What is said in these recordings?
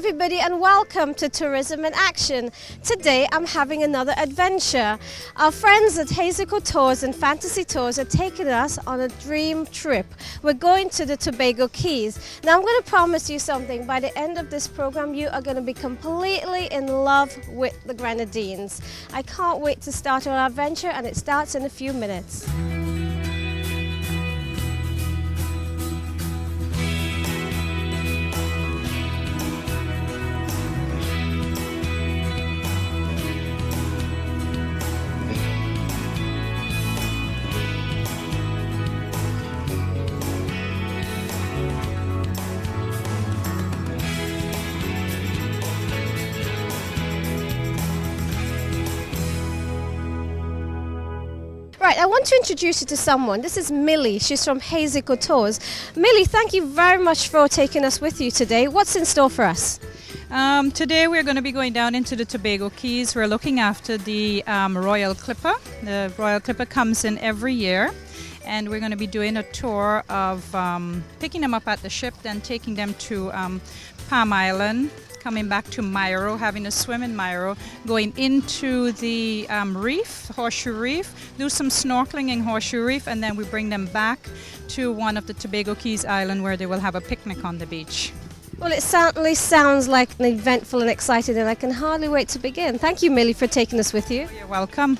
everybody, and welcome to Tourism in Action. Today I'm having another adventure. Our friends at Hazyco Tours and Fantasy Tours are taking us on a dream trip. We're going to the Tobago Keys. Now I'm going to promise you something. By the end of this program you are going to be completely in love with the Grenadines. I can't wait to start our adventure, and it starts in a few minutes. Right, I want to introduce you to someone. This is Millie. She's from Hazyco Tours. Millie, thank you very much for taking us with you today. What's in store for us? Today we're going to be going down into the Tobago Keys. We're looking after the Royal Clipper. The Royal Clipper comes in every year, and we're going to be doing a tour of picking them up at the ship, then taking them to Palm Island, coming back to Myro, having a swim in Myro, going into the reef, Horseshoe Reef, do some snorkeling in Horseshoe Reef, and then we bring them back to one of the Tobago Keys Island where they will have a picnic on the beach. Well, it certainly sounds like an eventful and exciting, and I can hardly wait to begin. Thank you, Millie, for taking us with you. You're welcome.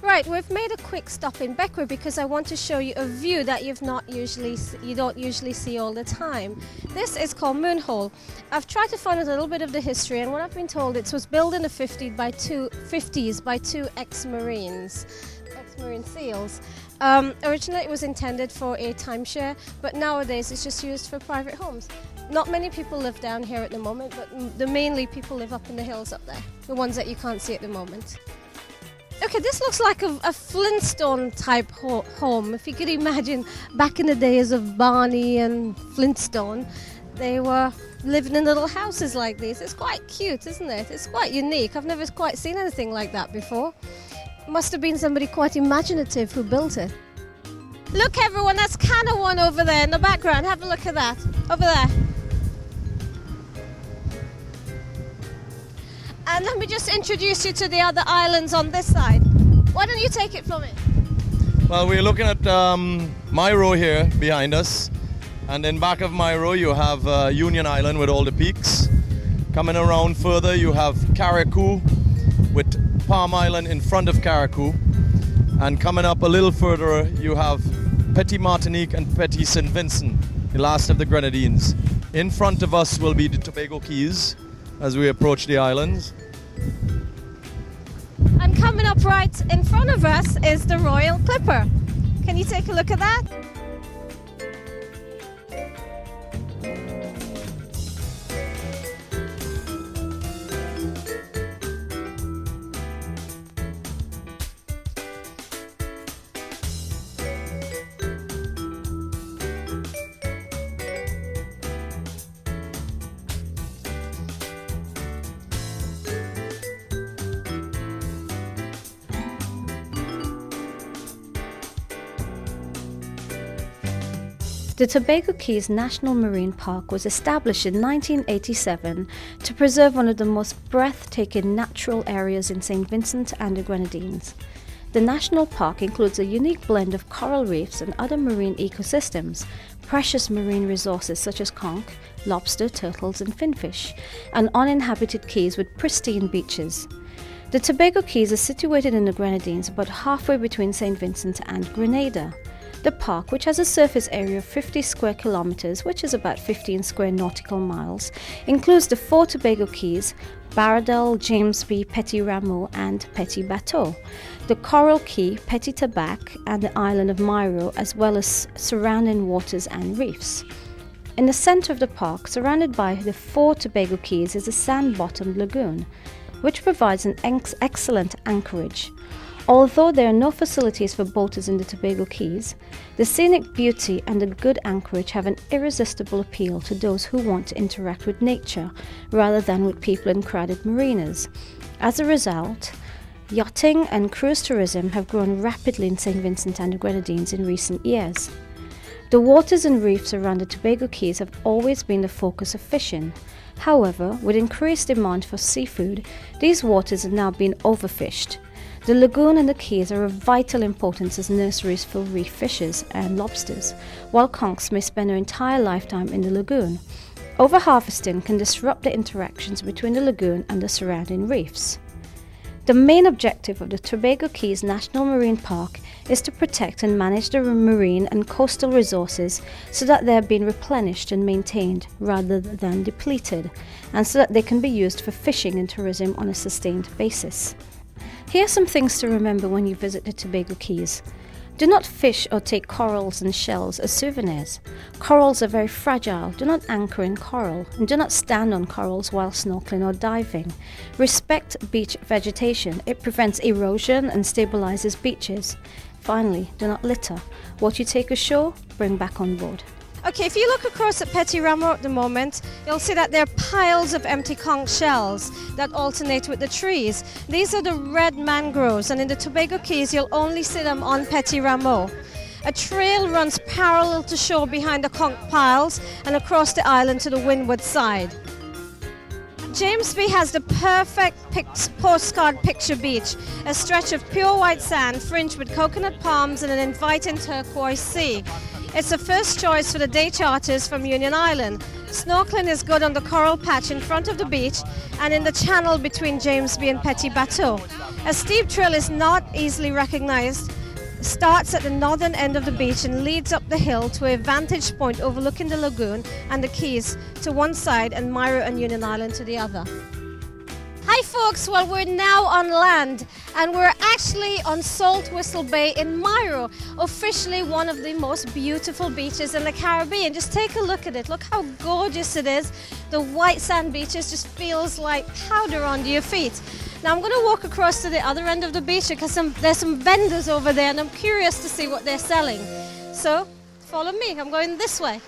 Right, we've made a quick stop in Beckwith because I want to show you a view that you don't usually see all the time. This is called Moon Hole. I've tried to find a little bit of the history, and what I've been told, it was built in the 50s by two ex-Marine SEALs. Originally it was intended for a timeshare, but nowadays it's just used for private homes. Not many people live down here at the moment, but mainly people live up in the hills up there, the ones that you can't see at the moment. Okay, this looks like a Flintstone type home. If you could imagine back in the days of Barney and Flintstone, they were living in little houses like these. It's quite cute, isn't it? It's quite unique. I've never quite seen anything like that before. Must have been somebody quite imaginative who built it. Look everyone, that's Cana One over there in the background. Have a look at that, over there. And let me just introduce you to the other islands on this side. Why don't you take it from me? Well, we're looking at Myro here behind us. And in back of Myro you have Union Island with all the peaks. Coming around further you have Carriacou with Palm Island in front of Carriacou. And coming up a little further you have Petit Martinique and Petit Saint Vincent, the last of the Grenadines. In front of us will be the Tobago Keys as we approach the islands. And coming up right in front of us is the Royal Clipper. Can you take a look at that? The Tobago Keys National Marine Park was established in 1987 to preserve one of the most breathtaking natural areas in St. Vincent and the Grenadines. The national park includes a unique blend of coral reefs and other marine ecosystems, precious marine resources such as conch, lobster, turtles and finfish, and uninhabited keys with pristine beaches. The Tobago Keys are situated in the Grenadines, about halfway between St. Vincent and Grenada. The park, which has a surface area of 50 square kilometers, which is about 15 square nautical miles, includes the 4 Tobago Keys, Baradel, James B, Petit Rameau and Petit Bateau, the Coral Key, Petit Tabac and the island of Myro, as well as surrounding waters and reefs. In the center of the park, surrounded by the 4 Tobago Keys, is a sand-bottomed lagoon, which provides an excellent anchorage. Although there are no facilities for boaters in the Tobago Keys, the scenic beauty and the good anchorage have an irresistible appeal to those who want to interact with nature rather than with people in crowded marinas. As a result, yachting and cruise tourism have grown rapidly in St. Vincent and the Grenadines in recent years. The waters and reefs around the Tobago Keys have always been the focus of fishing. However, with increased demand for seafood, these waters have now been overfished. The lagoon and the Keys are of vital importance as nurseries for reef fishes and lobsters, while conchs may spend their entire lifetime in the lagoon. Overharvesting can disrupt the interactions between the lagoon and the surrounding reefs. The main objective of the Tobago Keys National Marine Park is to protect and manage the marine and coastal resources so that they are being replenished and maintained rather than depleted, and so that they can be used for fishing and tourism on a sustained basis. Here are some things to remember when you visit the Tobago Keys. Do not fish or take corals and shells as souvenirs. Corals are very fragile. Do not anchor in coral, and do not stand on corals while snorkeling or diving. Respect beach vegetation. It prevents erosion and stabilizes beaches. Finally, do not litter. What you take ashore, bring back on board. Okay, if you look across at Petit Rameau at the moment, you'll see that there are piles of empty conch shells that alternate with the trees. These are the red mangroves, and in the Tobago Keys you'll only see them on Petit Rameau. A trail runs parallel to shore behind the conch piles and across the island to the windward side. Jamesby has the perfect postcard picture beach, a stretch of pure white sand fringed with coconut palms and an inviting turquoise sea. It's the first choice for the day charters from Union Island. Snorkeling is good on the coral patch in front of the beach and in the channel between Jamesby and Petit Bateau. A steep trail is not easily recognized, starts at the northern end of the beach and leads up the hill to a vantage point overlooking the lagoon and the Keys to one side and Myra and Union Island to the other. Hi folks, well we're now on land and we're actually on Salt Whistle Bay in Myra, officially one of the most beautiful beaches in the Caribbean. Just take a look at it, look how gorgeous it is. The white sand beaches just feels like powder under your feet. Now I'm going to walk across to the other end of the beach because there's some vendors over there and I'm curious to see what they're selling. So follow me, I'm going this way.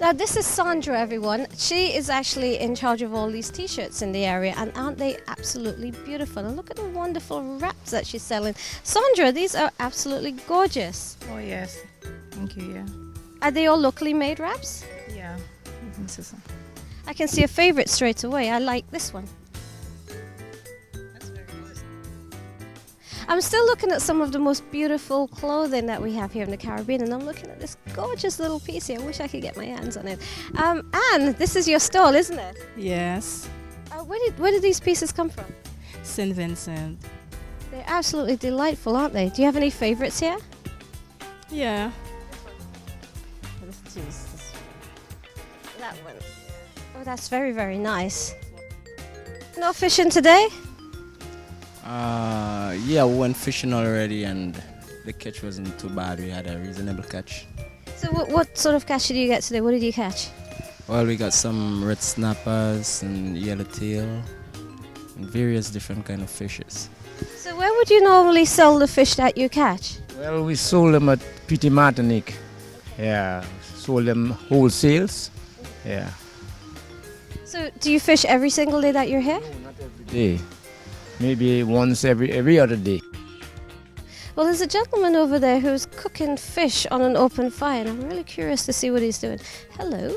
Now this is Sandra, everyone. She is actually in charge of all these t-shirts in the area, and aren't they absolutely beautiful? And look at the wonderful wraps that she's selling. Sandra, these are absolutely gorgeous. Oh yes, thank you. Yeah. Are they all locally made wraps? Yeah. I can see a favorite straight away. I like this one. I'm still looking at some of the most beautiful clothing that we have here in the Caribbean, and I'm looking at this gorgeous little piece here. I wish I could get my hands on it. Anne, this is your stall, isn't it? Yes, Where did these pieces come from? St. Vincent. They're absolutely delightful, aren't they? Do you have any favorites here? Yeah. That one. Oh, that's very, very nice. No fishing today? Yeah, we went fishing already and the catch wasn't too bad. We had a reasonable catch. So what sort of catch did you get today? What did you catch? Well, we got some red snappers and yellowtail and various different kind of fishes. So where would you normally sell the fish that you catch? Well, we sold them at Petit Martinique. Yeah, sold them wholesales. Yeah. So do you fish every single day that you're here? No, not every day. Maybe once every other day. Well, there's a gentleman over there who's cooking fish on an open fire, and I'm really curious to see what he's doing. Hello.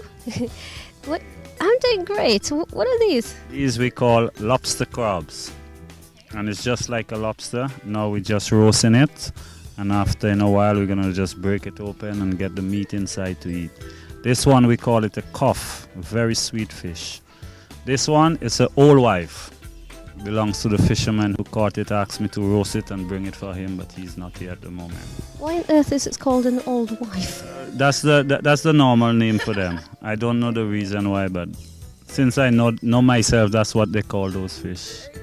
What? I'm doing great. What are these? These we call lobster crabs. And it's just like a lobster. Now we're just roasting it. And after in a while, we're going to just break it open and get the meat inside to eat. This one, we call it a cuff, a very sweet fish. This one is an old wife. Belongs to the fisherman who caught it, asked me to roast it and bring it for him, but he's not here at the moment. Why on earth is it called an old wife? That's the normal name for them. I don't know the reason why, but since I know myself, that's what they call those fish. Yeah.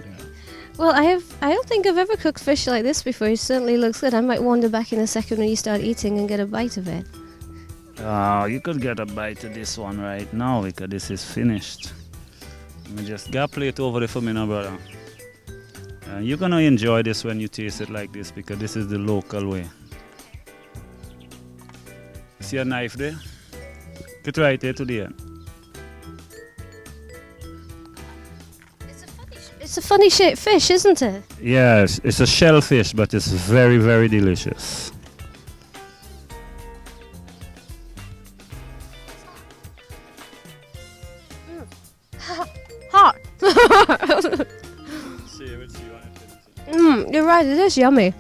Well, I don't think I've ever cooked fish like this before. It certainly looks good. I might wander back in a second when you start eating and get a bite of it. You could get a bite of this one right now because this is finished. Let me just get a plate over there for me now, brother. You're going to enjoy this when you taste it like this because this is the local way. See a knife there? Get right there to the end. It's a funny shaped fish, isn't it? Yes, it's a shellfish, but it's very, very delicious. Hot. You're right, it is yummy.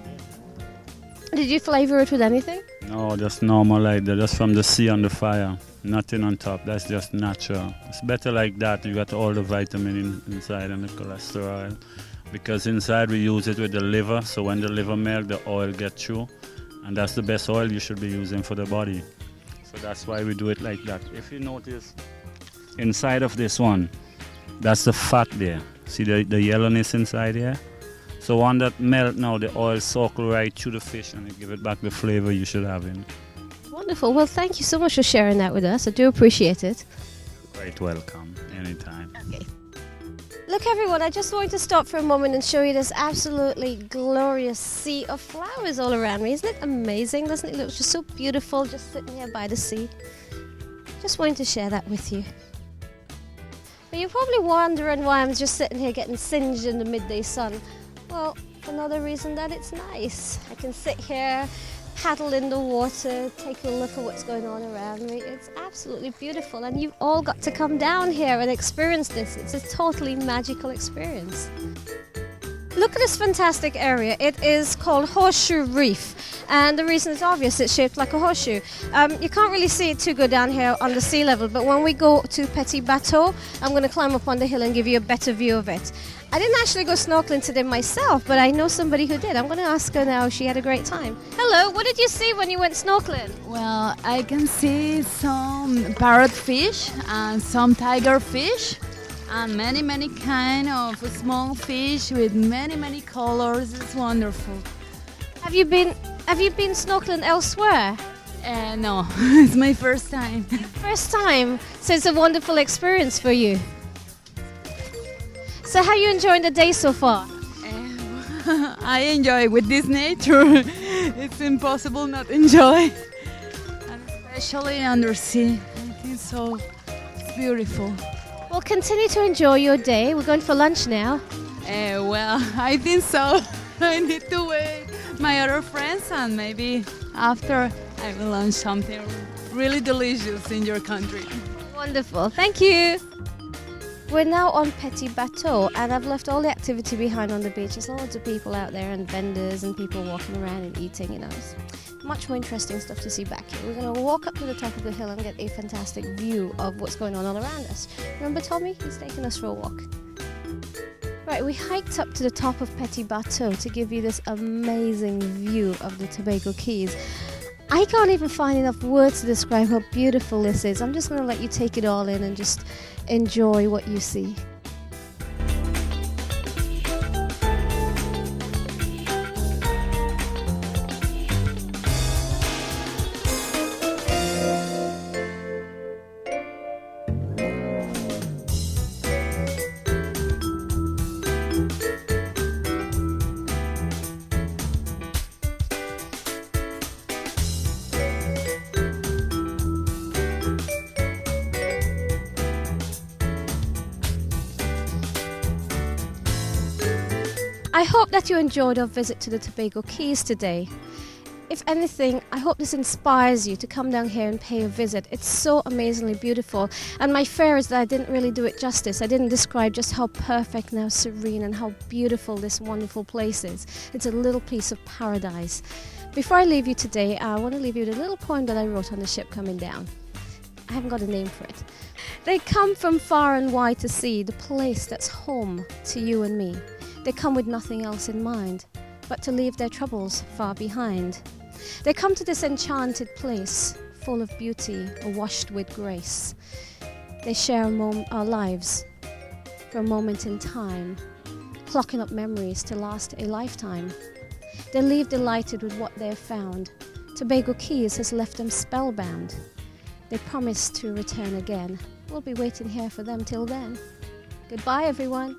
Did you flavor it with anything? No, just normal like that, just from the sea on the fire. Nothing on top, that's just natural. It's better like that, you got all the vitamin inside and the cholesterol. Because inside we use it with the liver, so when the liver melt, the oil gets through. And that's the best oil you should be using for the body. So that's why we do it like that. If you notice, inside of this one, that's the fat there. See the yellowness inside here? So one that melt now, the oil circle right through the fish and it give it back the flavor you should have in it. Wonderful. Well, thank you so much for sharing that with us. I do appreciate it. Quite welcome, anytime. Okay. Look, everyone, I just wanted to stop for a moment and show you this absolutely glorious sea of flowers all around me. Isn't it amazing? Doesn't it look just so beautiful just sitting here by the sea? Just wanted to share that with you. But you're probably wondering why I'm just sitting here getting singed in the midday sun. Well, for another reason that it's nice. I can sit here, paddle in the water, take a look at what's going on around me. It's absolutely beautiful, and you've all got to come down here and experience this. It's a totally magical experience. Look at this fantastic area. It is called Horseshoe Reef, and the reason is obvious. It's shaped like a horseshoe. You can't really see it too good down here on the sea level, but when we go to Petit Bateau, I'm going to climb up on the hill and give you a better view of it. I didn't actually go snorkeling today myself, but I know somebody who did. I'm going to ask her now. She had a great time. Hello, what did you see when you went snorkeling? Well, I can see some parrotfish and some tigerfish and many kind of small fish with many colors. It's wonderful. Have you been snorkeling elsewhere? No, it's my first time. First time, so it's a wonderful experience for you. So how are you enjoying the day so far? I enjoy with this nature. It's impossible not enjoy. And especially undersea. I think so. It's beautiful. Well, continue to enjoy your day. We're going for lunch now. Well, I think so. I need to wait my other friends and maybe after I will lunch something really delicious in your country. Wonderful. Thank you. We're now on Petit Bateau, and I've left all the activity behind on the beach. There's loads of people out there and vendors and people walking around and eating, you know. It's much more interesting stuff to see back here. We're going to walk up to the top of the hill and get a fantastic view of what's going on all around us. Remember Tommy? He's taking us for a walk. Right, we hiked up to the top of Petit Bateau to give you this amazing view of the Tobago Keys. I can't even find enough words to describe how beautiful this is. I'm just going to let you take it all in and just enjoy what you see. I hope that you enjoyed our visit to the Tobago Keys today. If anything, I hope this inspires you to come down here and pay a visit. It's so amazingly beautiful, and my fear is that I didn't really do it justice. I didn't describe just how perfect and how serene and how beautiful this wonderful place is. It's a little piece of paradise. Before I leave you today, I want to leave you with a little poem that I wrote on the ship coming down. I haven't got a name for it. They come from far and wide to see the place that's home to you and me. They come with nothing else in mind, but to leave their troubles far behind. They come to this enchanted place, full of beauty, washed with grace. They share our lives for a moment in time, clocking up memories to last a lifetime. They leave delighted with what they've found. Tobago Keys has left them spellbound. They promise to return again. We'll be waiting here for them till then. Goodbye, everyone.